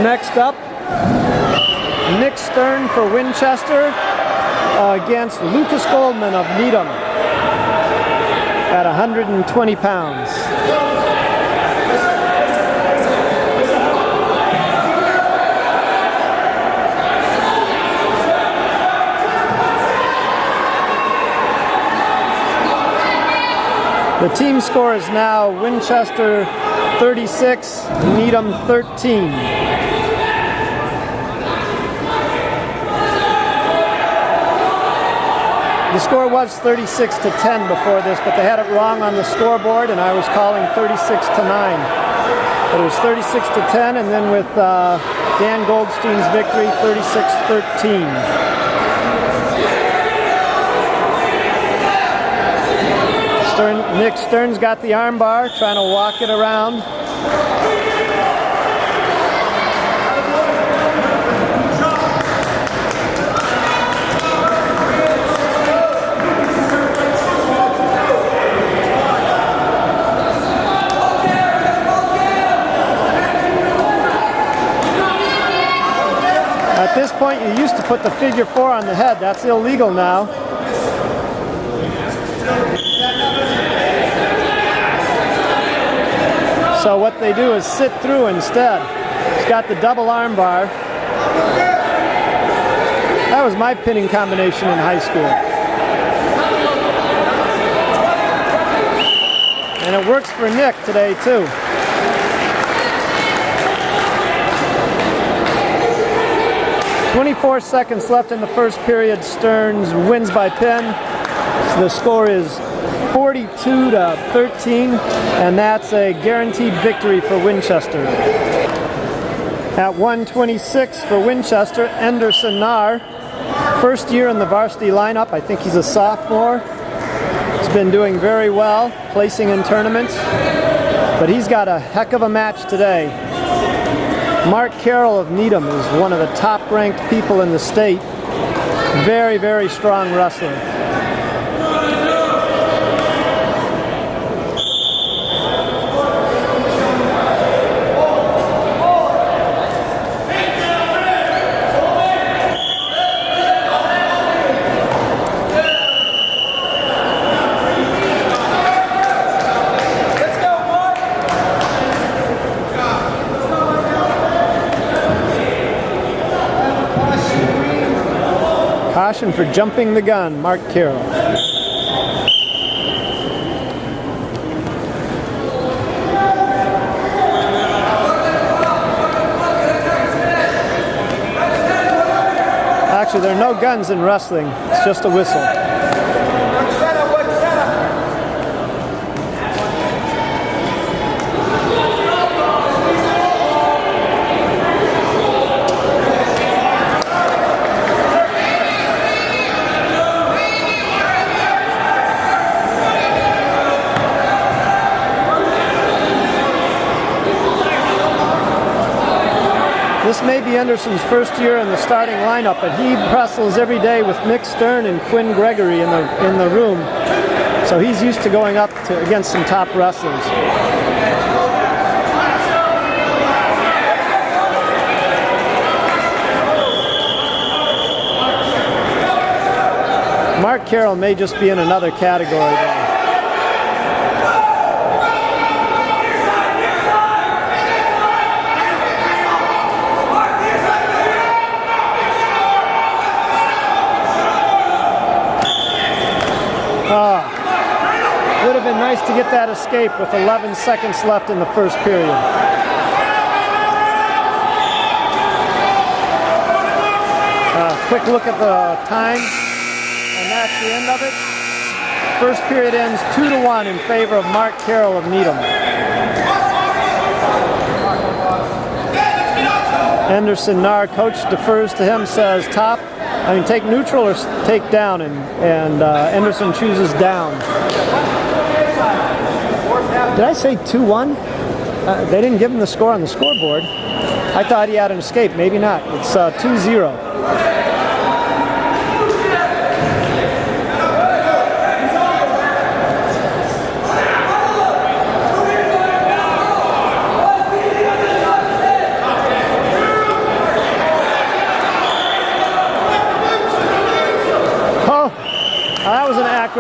Next up, Nick Stern for Winchester against Lucas Goldman of Needham at 120 pounds. The team score is now Winchester 36, Needham 13. The score was 36-10 before this, but they had it wrong on the scoreboard, and I was calling 36-9. But it was 36-10, and then with Dan Goldstein's victory, 36-13. Nick Stern's got the arm bar, trying to walk it around. At this point, you used to put the figure 4 on the head. That's illegal now. So what they do is sit through instead. It's got the double arm bar. That was my pinning combination in high school. And it works for Nick today too. "24 seconds left in the first period. Stearns wins by pin. So the score is 42-13, and that's a guaranteed victory for Winchester. At 126 for Winchester, Anderson Nahr, first year in the varsity lineup. I think he's a sophomore. He's been doing very well, placing in tournaments, but he's got a heck of a match today. Mark Carroll of Needham is one of the top-ranked people in the state. Very, very strong wrestler. Caution for jumping the gun, Mark Carroll. Actually, there are no guns in wrestling. It's just a whistle. This may be Anderson's first year in the starting lineup, but he wrestles every day with Nick Stern and Quinn Gregory in the room. So he's used to going up against some top wrestlers. Mark Carroll may just be in another category though. Would have been nice to get that escape with 11 seconds left in the first period. Quick look at the time, and that's the end of it. First period ends 2-1 in favor of Mark Carroll of Needham. Anderson Nahr, coach defers to him, says take neutral or take down, and Anderson chooses down. Did I say 2-1? They didn't give him the score on the scoreboard. I thought he had an escape. Maybe not. It's 2-0.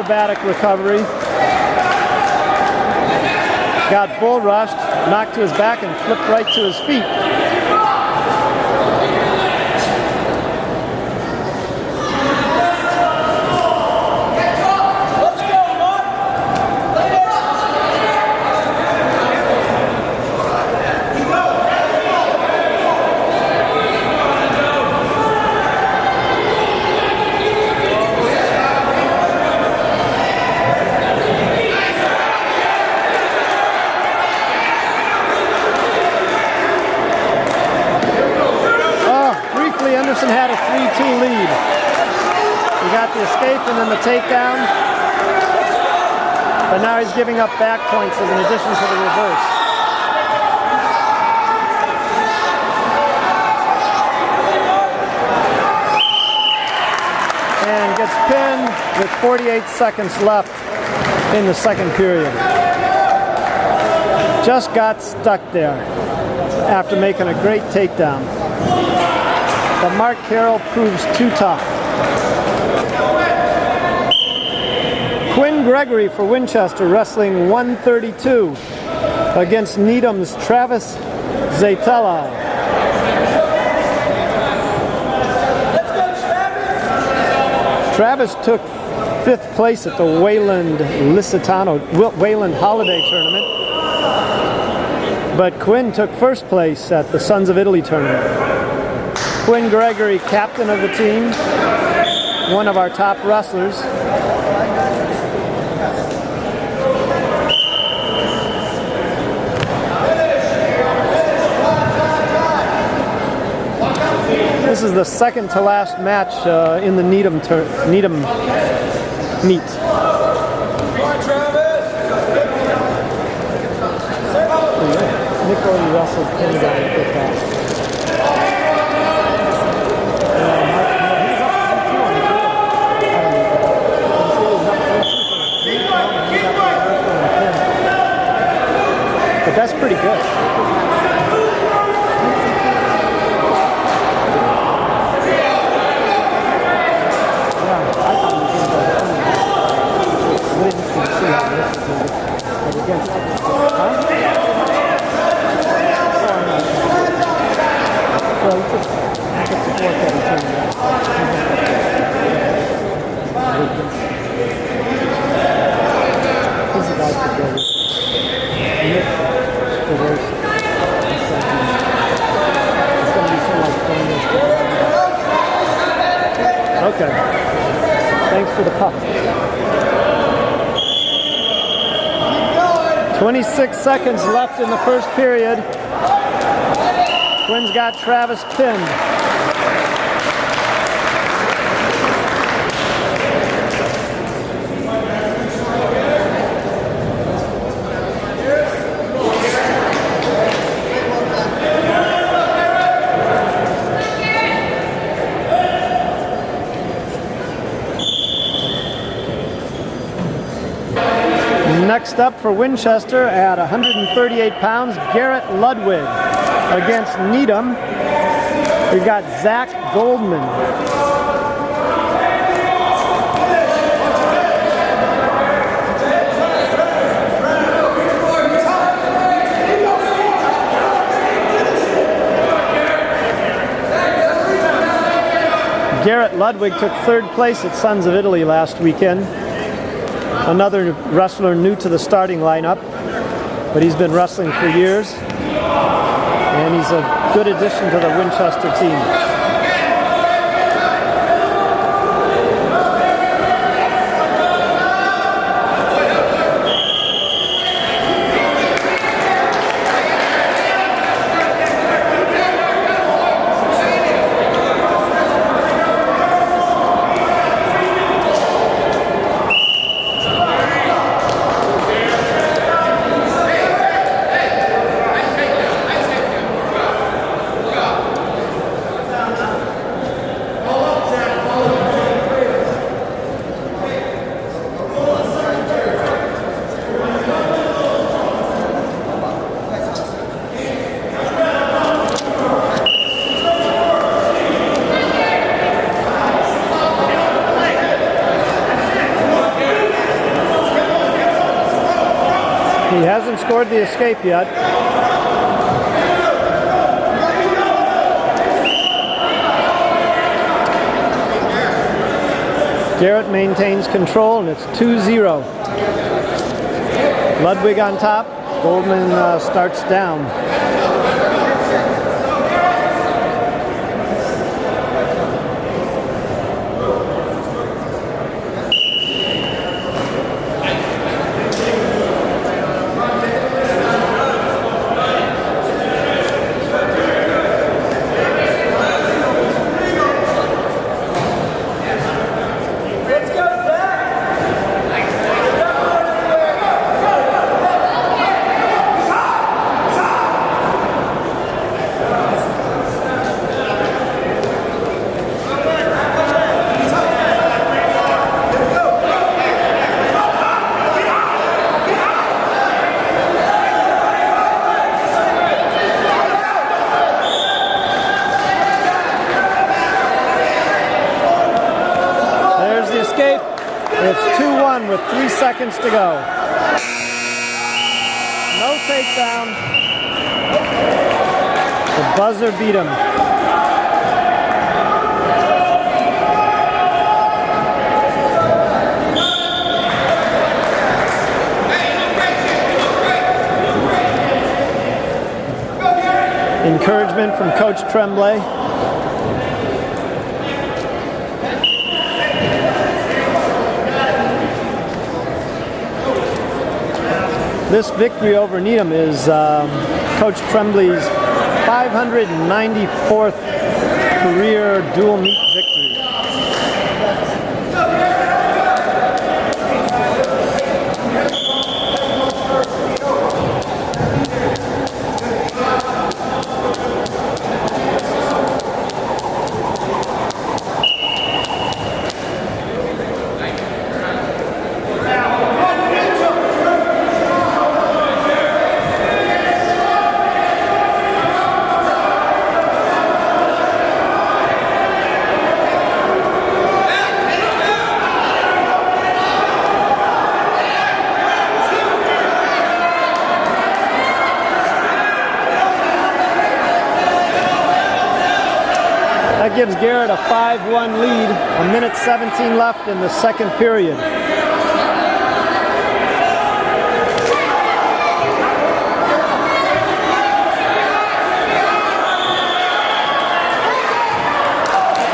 acrobatic recovery. Got bull rushed, knocked to his back, and flipped right to his feet. Had a 3-2 lead. He got the escape and then the takedown, but now he's giving up back points as an addition to the reverse. And gets pinned with 48 seconds left in the second period. Just got stuck there after making a great takedown. But Mark Carroll proves too tough. Quinn Gregory for Winchester, wrestling 132 against Needham's Travis Zaytella. Let's go, Travis! Travis took 5th place at the Wayland Holiday Tournament, but Quinn took 1st place at the Sons of Italy Tournament. Quinn Gregory, captain of the team, one of our top wrestlers. This is the second to last match in the Needham meet. Nick already wrestled Quinn Gregory. But that's pretty good. Yeah, I thought he was going to go. We didn't see how this is going to go. But against, huh? Well, he took the 4-17. He's a guy for good. Okay. Thanks for the puck. 26 seconds left in the first period. Quinn's got Travis pinned. Next up for Winchester at 138 pounds, Garrett Ludwig against Needham. We've got Zach Goldman. Garrett Ludwig took 3rd place at Sons of Italy last weekend. Another wrestler new to the starting lineup, but he's been wrestling for years, and he's a good addition to the Winchester team. scored the escape yet. Garrett maintains control, and it's 2-0. Ludwig on top. Goldman starts down. It's 2-1 with 3 seconds to go. No takedown. The buzzer beat him. Encouragement from Coach Tremblay. This victory over Needham is Coach Tremblay's 594th career dual meet victory. That gives Garrett a 5-1 lead, a minute 17 left in the second period.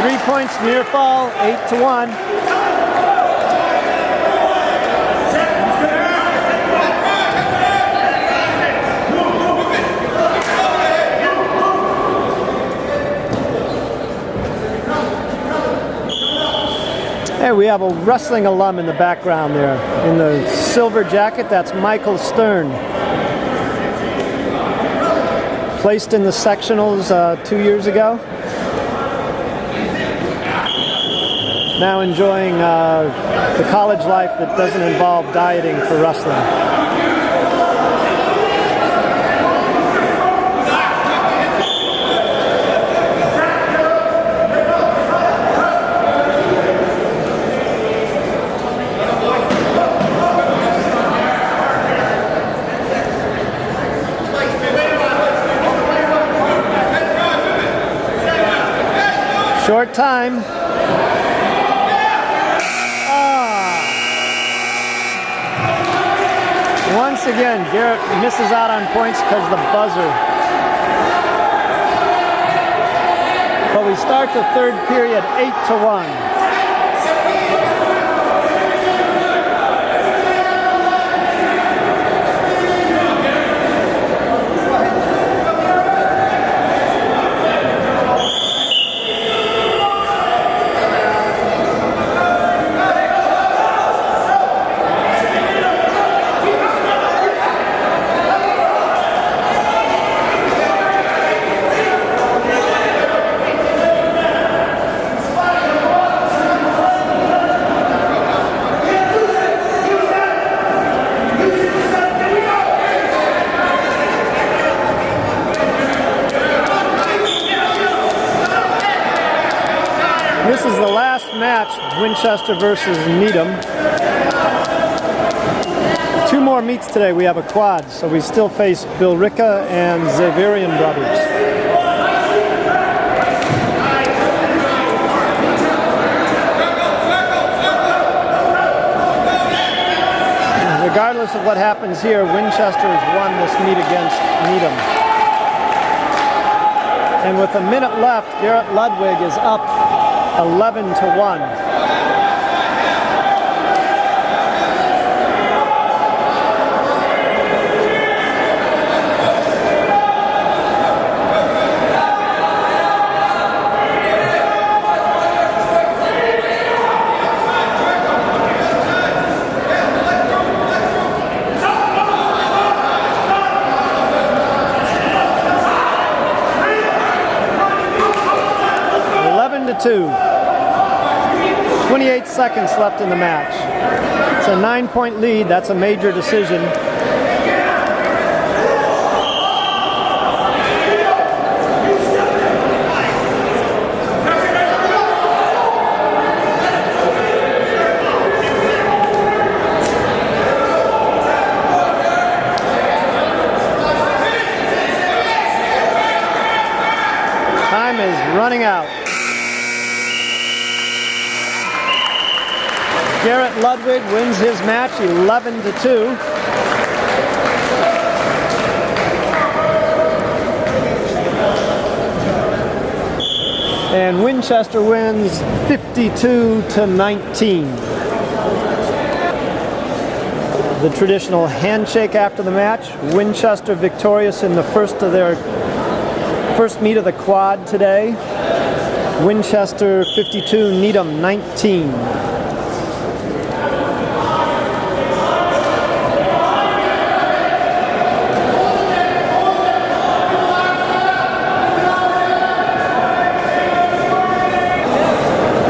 Three points near fall, 8-1. Hey, we have a wrestling alum in the background there. In the silver jacket, that's Michael Stern. Placed in the sectionals 2 years ago. Now enjoying the college life that doesn't involve dieting for wrestling. Short time. Once again, Garrett misses out on points because of the buzzer. But we start the third period 8-1. This is the last match, Winchester versus Needham. Two more meets today. We have a quad, so we still face Bill Ricca and Zavarian brothers. Regardless of what happens here, Winchester has won this meet against Needham. And with a minute left, Garrett Ludwig is up 11-1. 28 seconds left in the match. It's a 9-point lead. That's a major decision. Time is running out. Garrett Ludwig wins his match 11-2. And Winchester wins 52-19. The traditional handshake after the match. Winchester victorious in the first meet of the quad today. Winchester 52, Needham 19.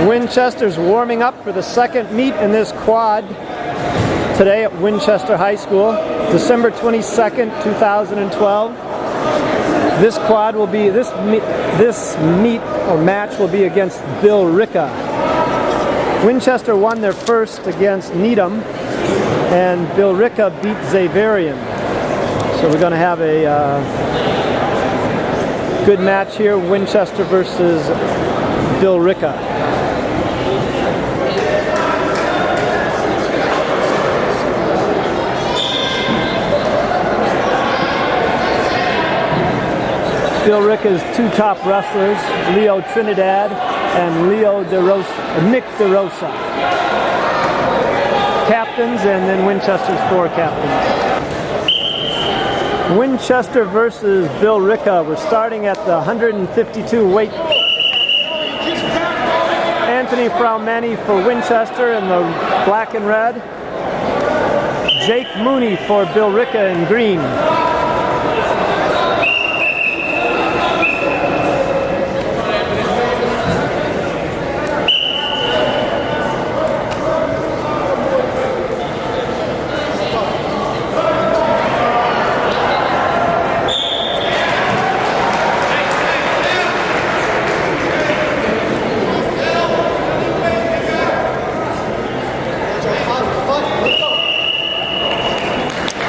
Winchester's warming up for the second meet in this quad today at Winchester High School, December 22nd, 2012. This quad will be, this meet or match will be against Bill Ricca. Winchester won their first against Needham, and Bill Ricca beat Zavarian. So we're going to have a good match here, Winchester versus Bill Ricca. Bill Ricca's two top wrestlers, Leo Trinidad and Nick DeRosa. Captains, and then Winchester's four captains. Winchester versus Bill Ricca. We're starting at the 152 weight. Anthony Fraumeni for Winchester in the black and red. Jake Mooney for Bill Ricca in green.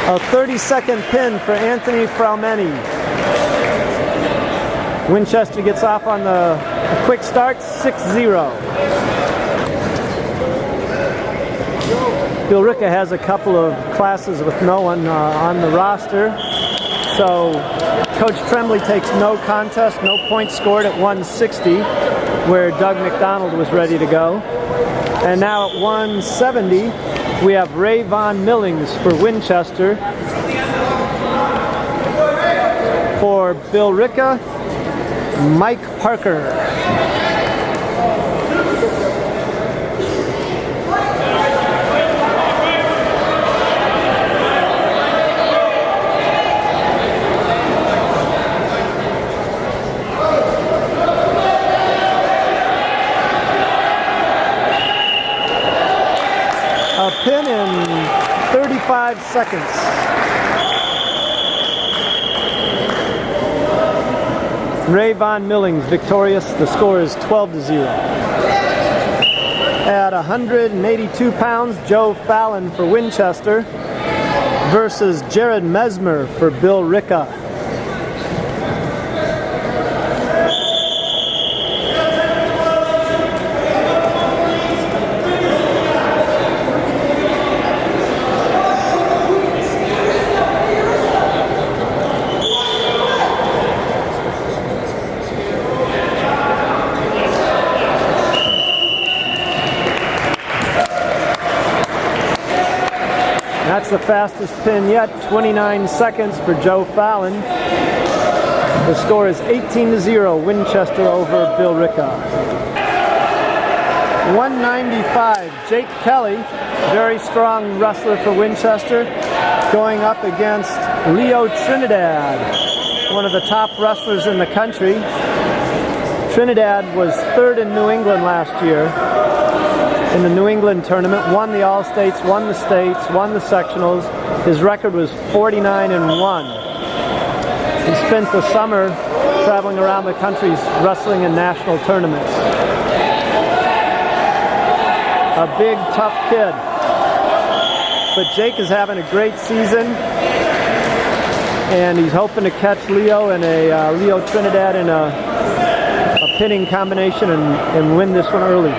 A 30-second pin for Anthony Fraumeni. Winchester gets off on a quick start, 6-0. Bill Ricca has a couple of classes with no one on the roster. So Coach Tremblay takes no contest, no points scored at 160, where Doug McDonald was ready to go. And now at 170, we have Ray Von Millings for Winchester. For Bill Ricca, Mike Parker. A pin in 35 seconds. Ray Von Millings victorious. The score is 12-0. At 182 pounds, Joe Fallon for Winchester. versus Jared Mesmer for Bill Ricca. That's the fastest pin yet, 29 seconds for Joe Fallon. The score is 18-0, Winchester over Bill Ricca. 195, Jake Kelly, very strong wrestler for Winchester, going up against Leo Trinidad, one of the top wrestlers in the country. Trinidad was third in New England last year. In the New England tournament, won the All-States, won the States, won the sectionals. His record was 49-1. He spent the summer traveling around the country wrestling in national tournaments. A big, tough kid. But Jake is having a great season, and he's hoping to catch Leo in Leo Trinidad in a pinning combination and win this one early.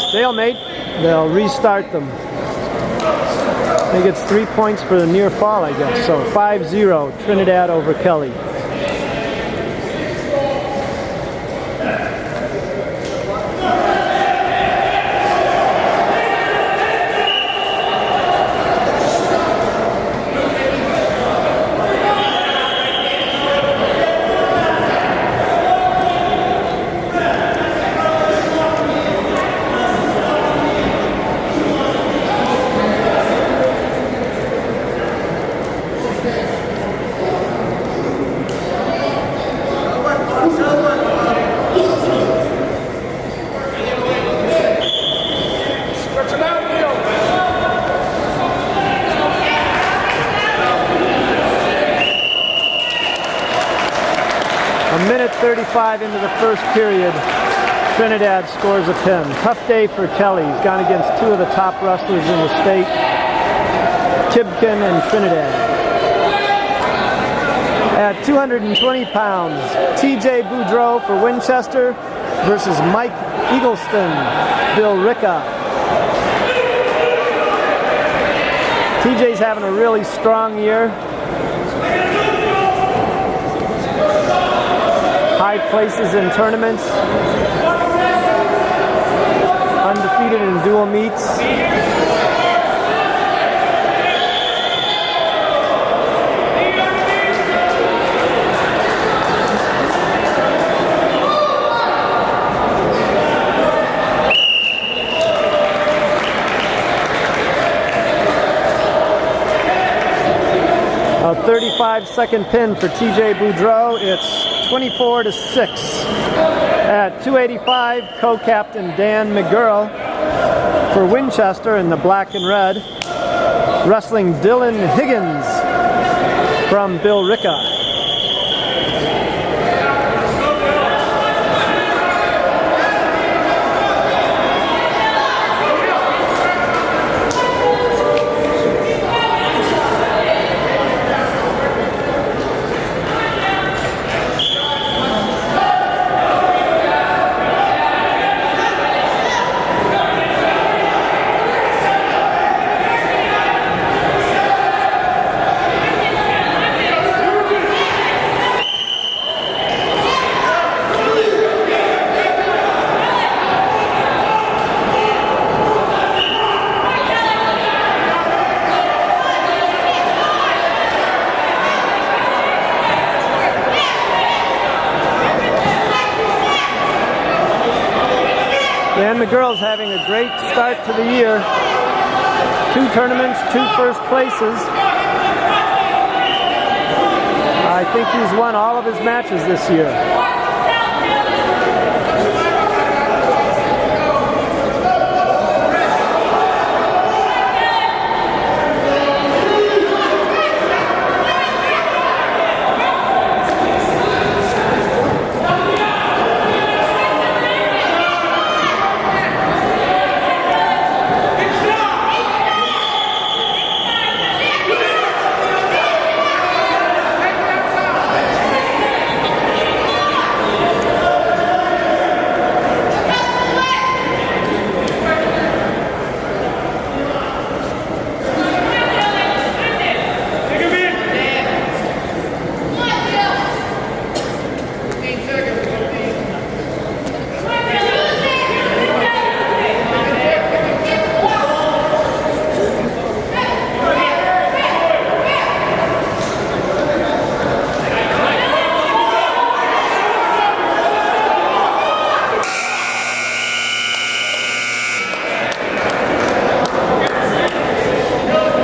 Stalemate, they'll restart them. I think it's 3 points for the near fall, I guess. So 5-0, Trinidad over Kelly. A minute 35 into the first period, Trinidad scores a pin. Tough day for Kelly. He's gone against two of the top wrestlers in the state, Tibkin and Trinidad. At 220 pounds, TJ Boudreau for Winchester versus Mike Eagleston, Bill Ricca. TJ's having a really strong year. High places in tournaments. Undefeated in dual meets. A 35-second pin for TJ Boudreau. It's 24-6. At 285, co-captain Dan McGurl for Winchester in the black and red, wrestling Dylan Higgins from Bill Ricca. Dan McGurl's having a great start to the year. 2 tournaments, 2 first places. I think he's won all of his matches this year.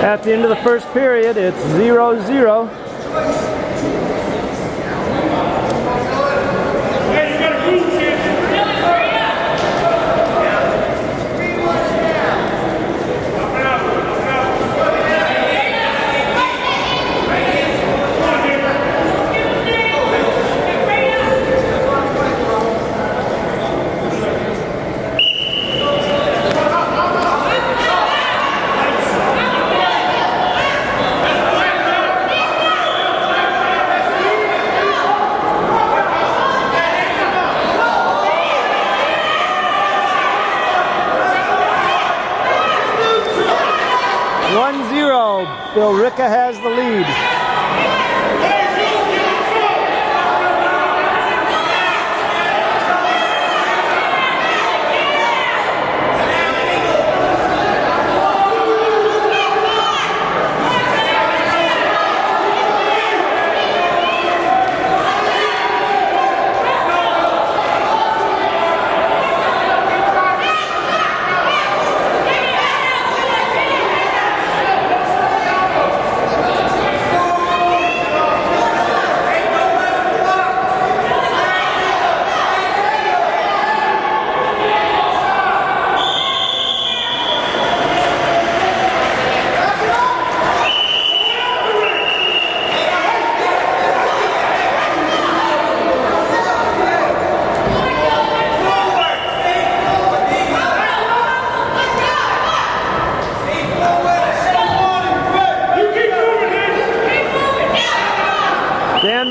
At the end of the first period, it's 0-0. Bill Ricca has the lead.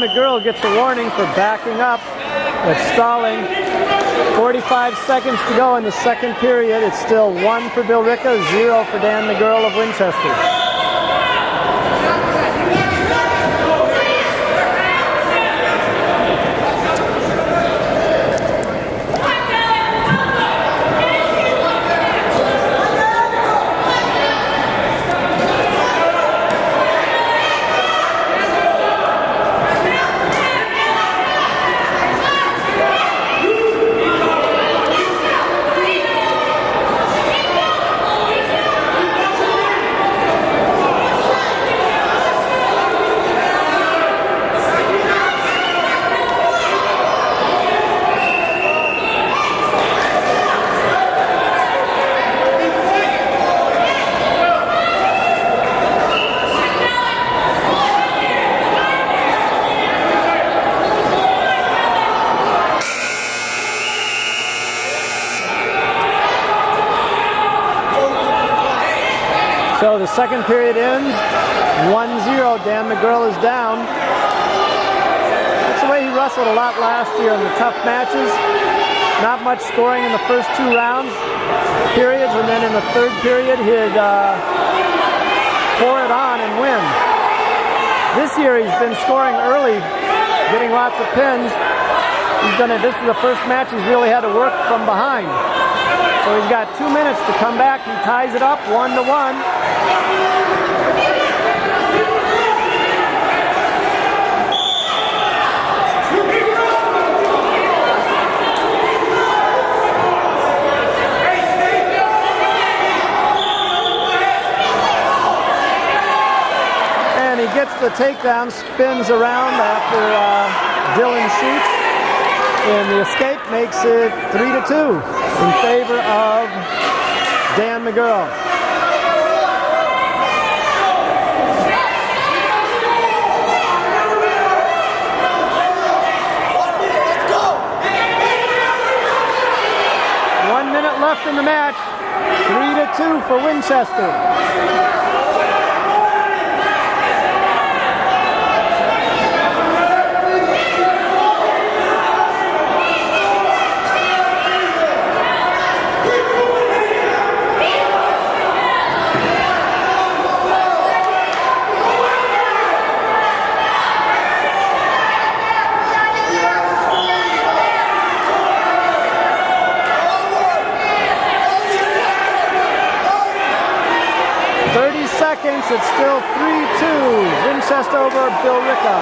McGurl gets a warning for backing up. It's stalling. 45 seconds to go in the second period. It's still 1 for Bill Ricca, 0 for Dan McGurl of Winchester. So the second period ends, 1-0, Dan McGurl is down. That's the way he wrestled a lot last year in the tough matches. Not much scoring in the first 2 periods, and then in the third period he'd pour it on and win. This year he's been scoring early, getting lots of pins. This is the first match he's really had to work from behind. So he's got 2 minutes to come back. He ties it up 1-1. the takedown, spins around after Dylan shoots, and the escape makes it 3-2 in favor of Dan McGurl. Left in the match, 3-2 for Winchester. It's still 3-2. Winchester over Bill Ricca.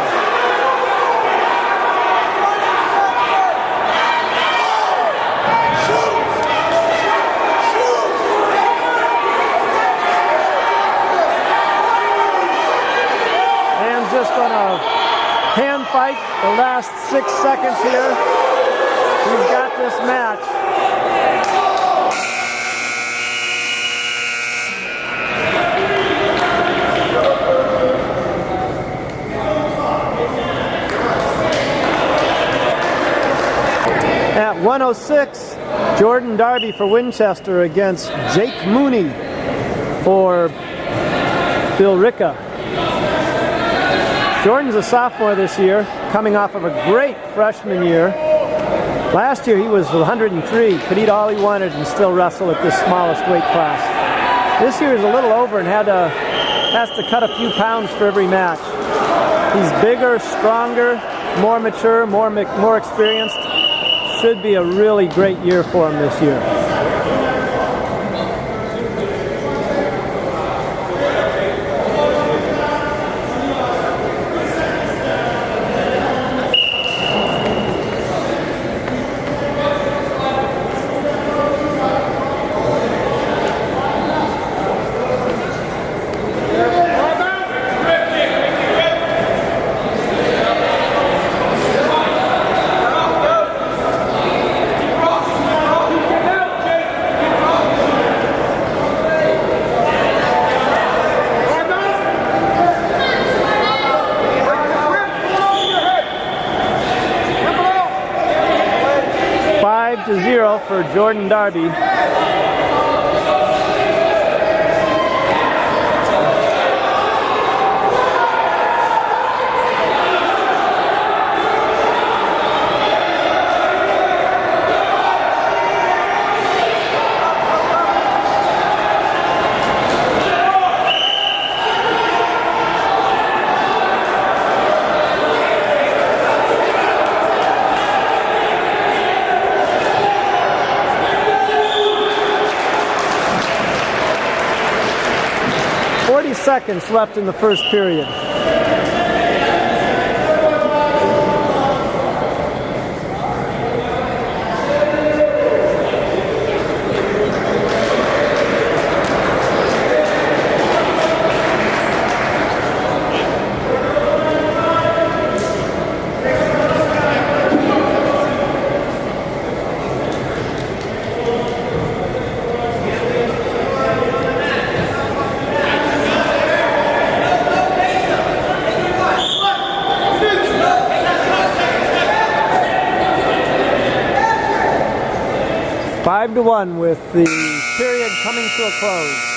And just gonna hand fight the last 6 seconds here. We've got this match. At 106, Jordan Darby for Winchester against Jake Mooney for Bill Ricca. Jordan's a sophomore this year, coming off of a great freshman year. Last year he was 103, could eat all he wanted and still wrestle at this smallest weight class. This year is a little over and has to cut a few pounds for every match. He's bigger, stronger, more mature, more experienced. Should be a really great year for him this year. For Jordan Darby. 40 seconds left in the first period. Five to 1 with the period coming to a close.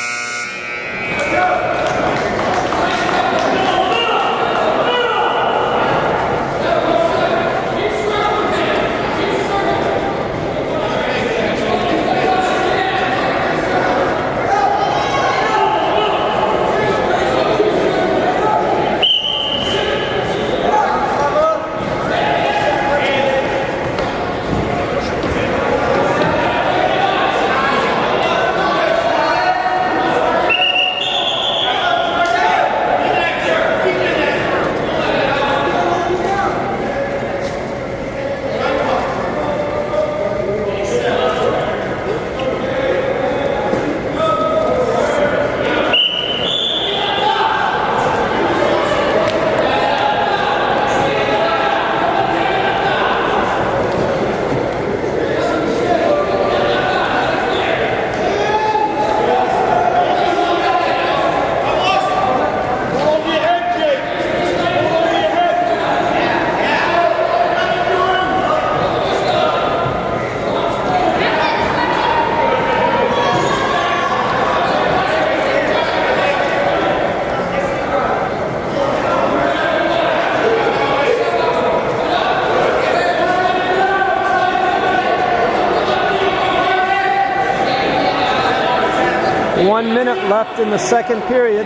1 minute left in the second period.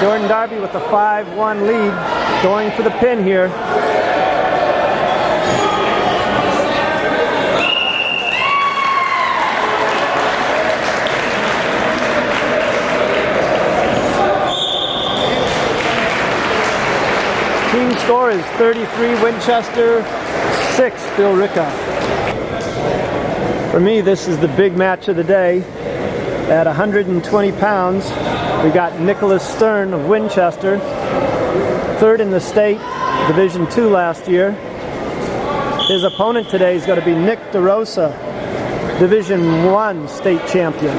Jordan Darby with a 5-1 lead, going for the pin here. Team score is 33 Winchester, 6 Billerica. For me, this is the big match of the day. At 120 pounds, we got Nicholas Stern of Winchester, third in the state, Division II last year. His opponent today is going to be Nick DeRosa, Division I state champion.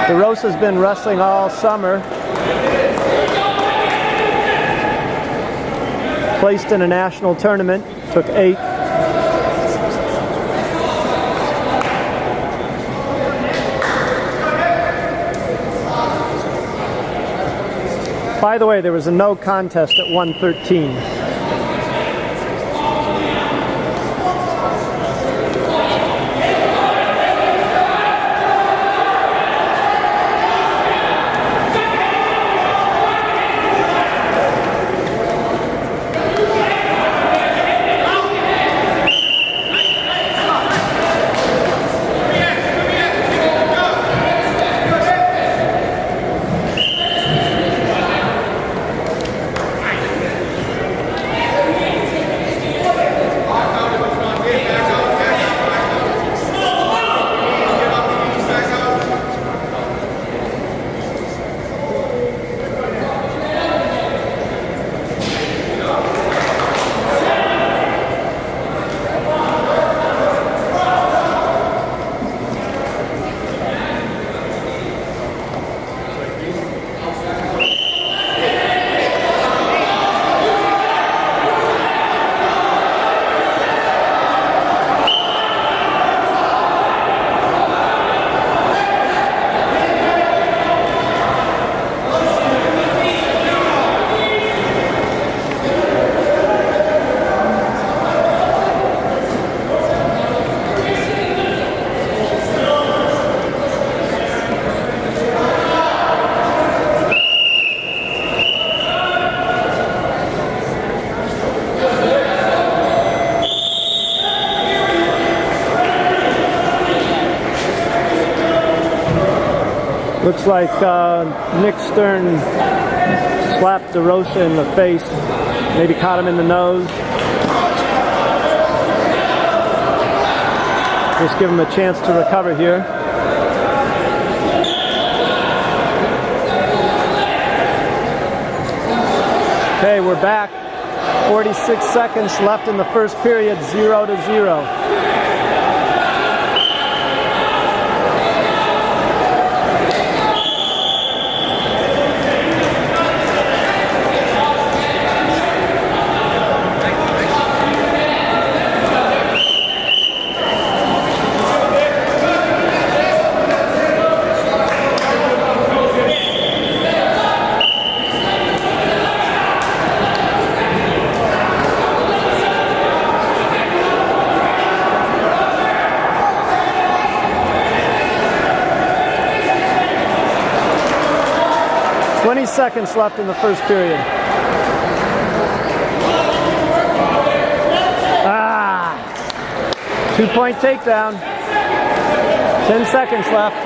DeRosa's been wrestling all summer. Placed in a national tournament, took 8th. By the way, there was a no contest at 113. Looks like Nick Stern slapped DeRosa in the face, maybe caught him in the nose. Just give him a chance to recover here. Okay, we're back. 46 seconds left in the first period, 0-0. Seconds left in the first period. 2-point takedown. 10 seconds left.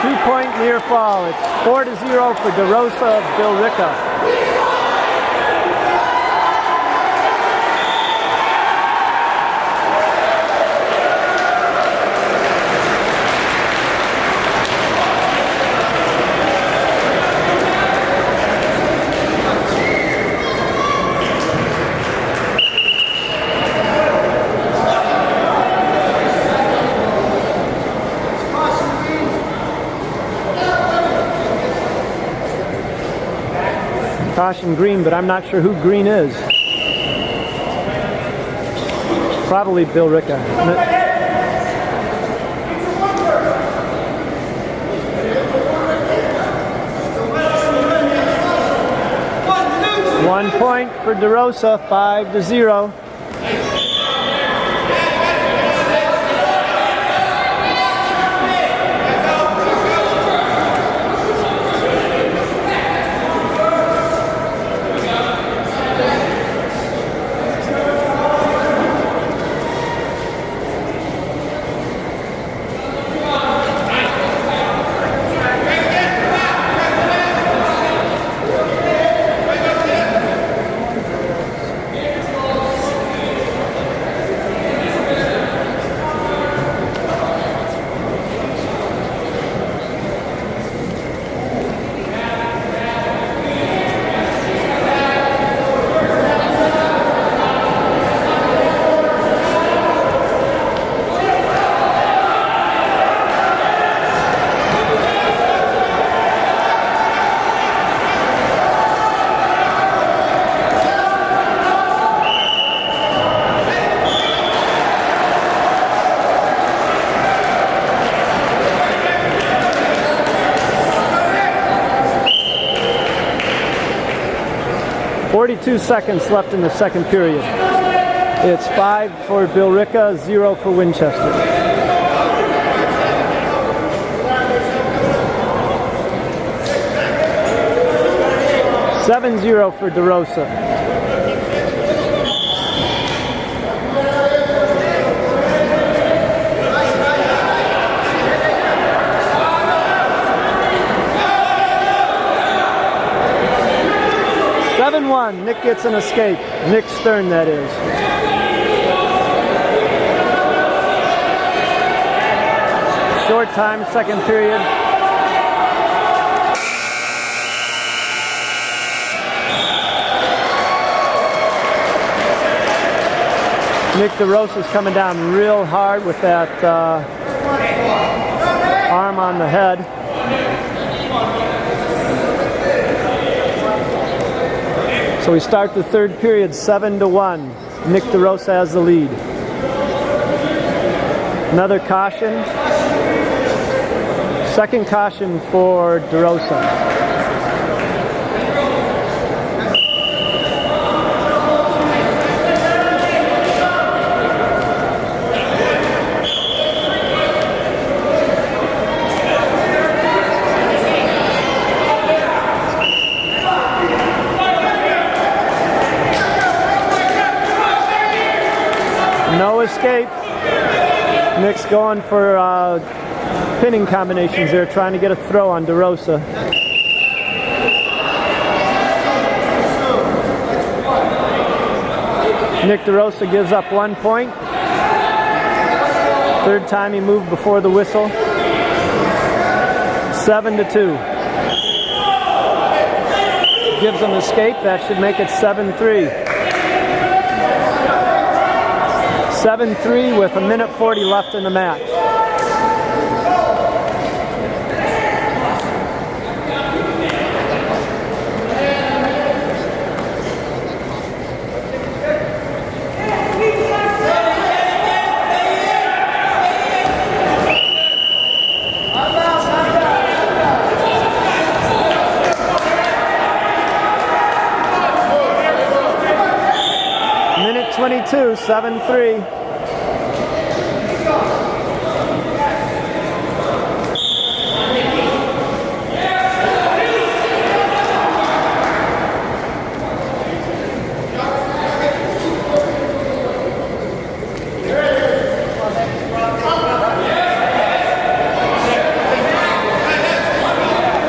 Two-point near fall. It's 4-0 for DeRosa of Billerica. Caution green, but I'm not sure who green is. Probably Billerica. 1 point for DeRosa, 5-0. .42 seconds left in the second period. It's 5 for Billerica, 0 for Winchester. $7-0 for DeRosa. Nick gets an escape. Nick Stern, that is. Short time, second period. Nick DeRosa's coming down real hard with that arm on the head. So we start the third period 7-1. Nick DeRosa has the lead. Another caution. Second caution for DeRosa. No escape. Nick's going for pinning combinations there, trying to get a throw on DeRosa. Nick DeRosa gives up 1 point. Third time he moved before the whistle. 7-2. Gives him escape. That should make it 7-3. 7-3 with 1:40 left in the match. Minute 22, 7-3.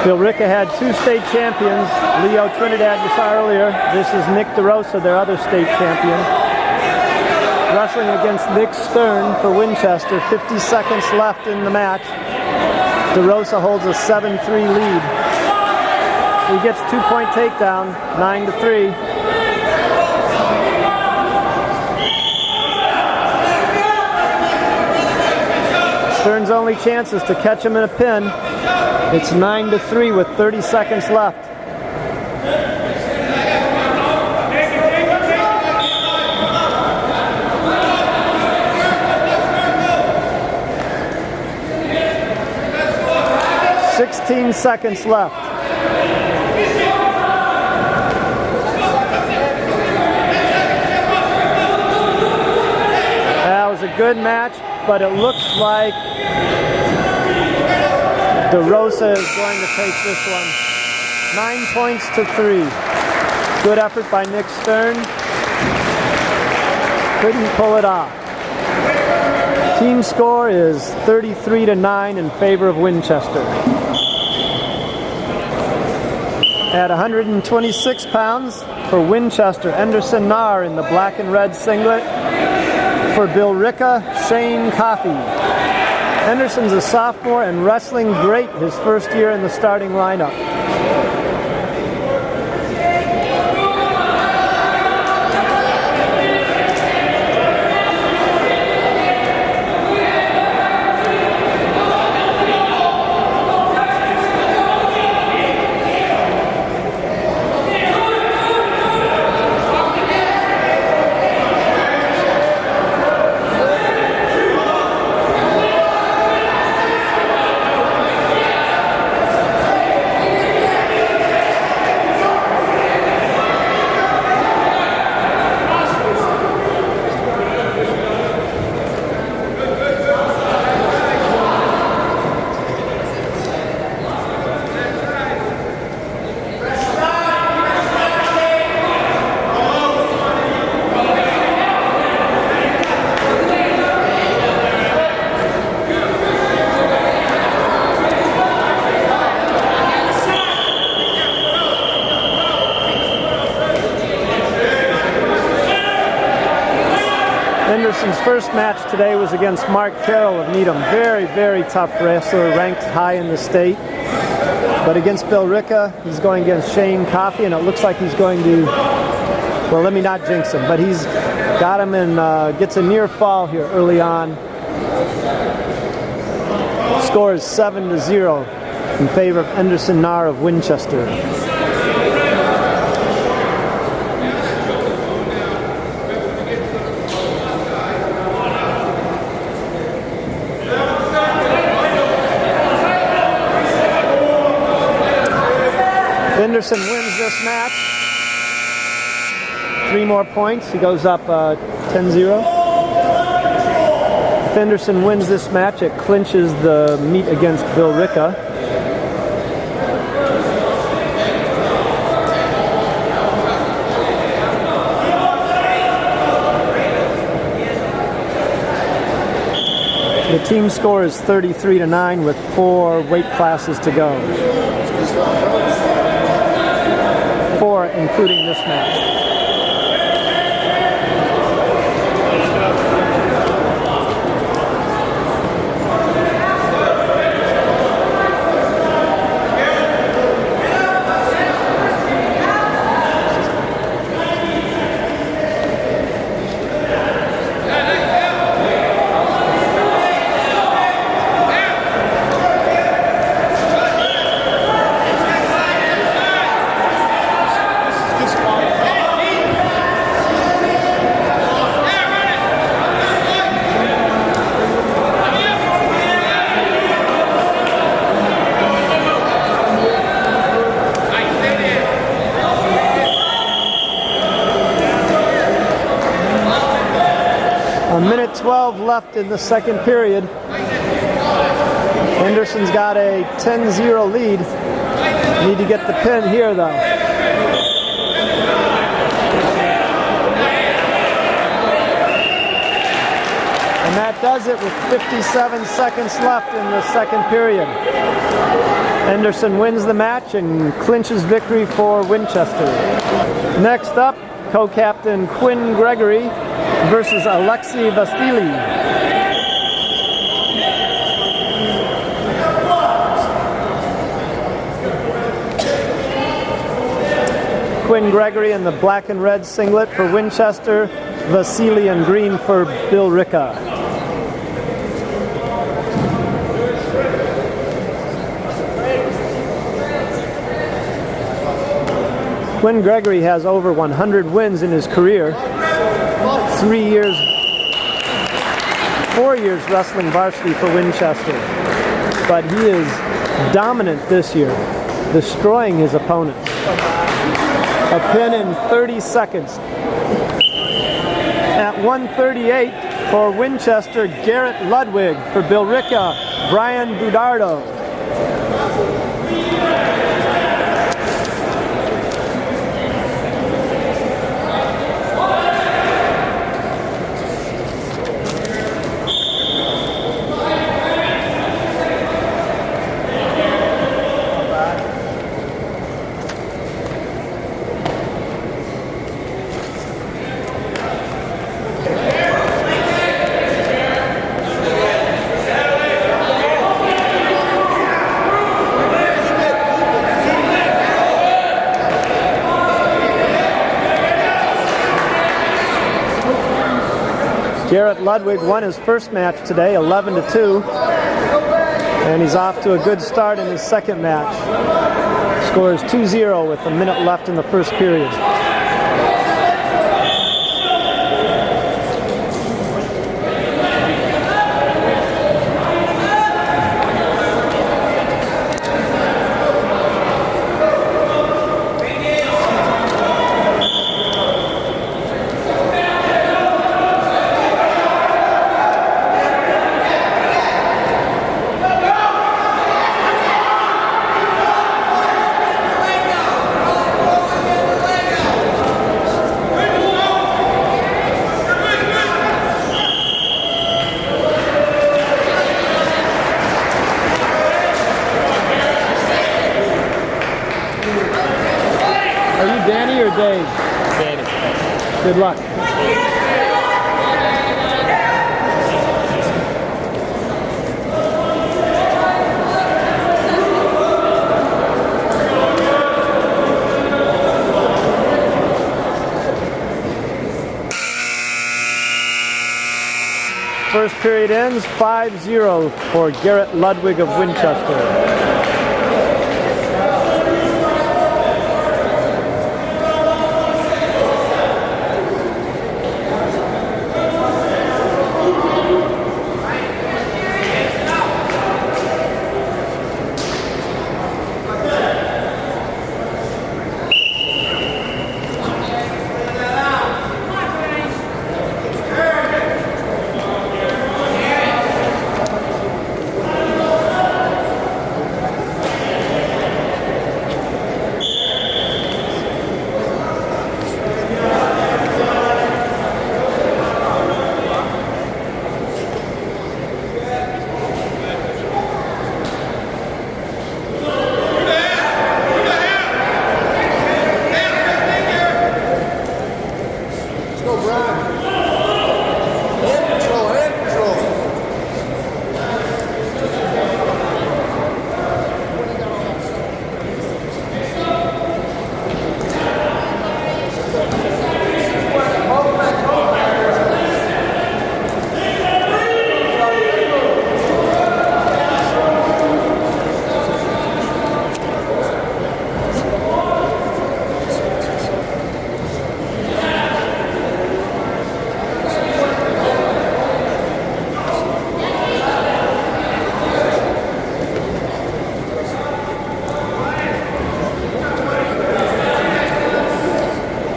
Billerica had two state champions. Leo Trinidad you saw earlier. This is Nick DeRosa, their other state champion. Wrestling against Nick Stern for Winchester. 50 seconds left in the match. DeRosa holds a 7-3 lead. He gets 2-point takedown, 9-3. Stern's only chance is to catch him in a pin. It's 9-3 with 30 seconds left. .16 seconds left. a good match, but it looks like DeRosa is going to take this one. 9 points to 3. Good effort by Nick Stern. Couldn't pull it off. Team score is 33-9 in favor of Winchester. At 126 pounds for Winchester, Anderson Nahr in the black and red singlet. For Billerica, Shane Coffey. Anderson's a sophomore and wrestling great his first year in the starting lineup. Anderson's first match today was against Mark Carroll of Needham. Very, very tough wrestler, ranked high in the state. But against Billerica, he's going against Shane Coffey, and it looks like he's going to, well, let me not jinx him, but he's got him and gets a near fall here early on. Score is 7-0 in favor of Anderson Nahr of Winchester. Anderson wins this match. 3 more points. He goes up 10-0. If Anderson wins this match, it clinches the meet against Billerica. The team score is 33-9 with 4 weight classes to go. 4 including this match. A minute 12 left in the second period. Anderson's got a 10-0 lead. Need to get the pin here though. And that does it with 57 seconds left in the second period. Anderson wins the match and clinches victory for Winchester. Next up, co-captain Quinn Gregory versus Alexei Vasily. Quinn Gregory in the black and red singlet for Winchester, Vasily in green for Billerica. Quinn Gregory has over 100 wins in his career. 4 years wrestling varsity for Winchester. But he is dominant this year, destroying his opponents. A pin in 30 seconds. At 138, For Winchester, Garrett Ludwig. For Billerica, Brian Budardo. Garrett Ludwig won his first match today, 11-2, and he's off to a good start in his second match. Scores 2-0 with a minute left in the first period. Danny or Dave? Danny. Good luck. First period ends 5-0 for Garrett Ludwig of Winchester. Hand control.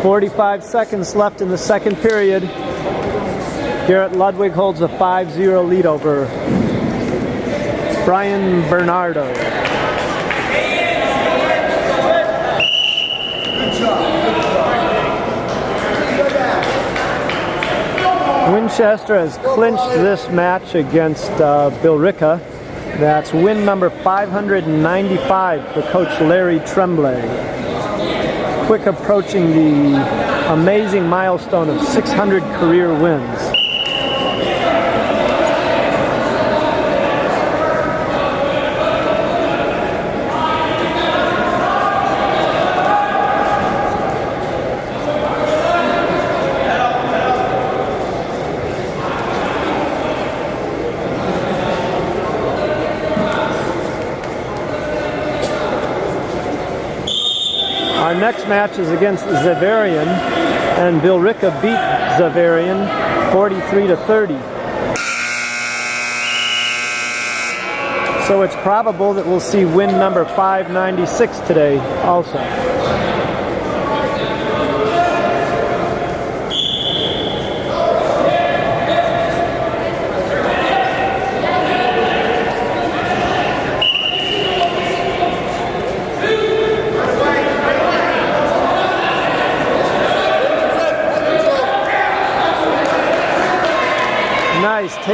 45 seconds left in the second period. Garrett Ludwig holds a 5-0 lead over Brian Bernardo. Winchester has clinched this match against Billerica. That's win number 595 for Coach Larry Tremblay. Quick approaching the amazing milestone of 600 career wins. Our next match is against Zavarian, and Billerica beat Zavarian 43-30. So it's probable that we'll see win number 596 today also.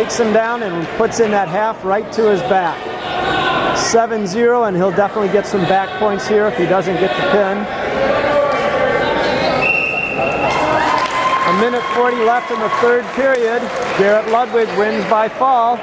takes him down and puts in that half right to his back. 7-0, and he'll definitely get some back points here if he doesn't get the pin. A minute 40 left in the third period. Garrett Ludwig wins by fall.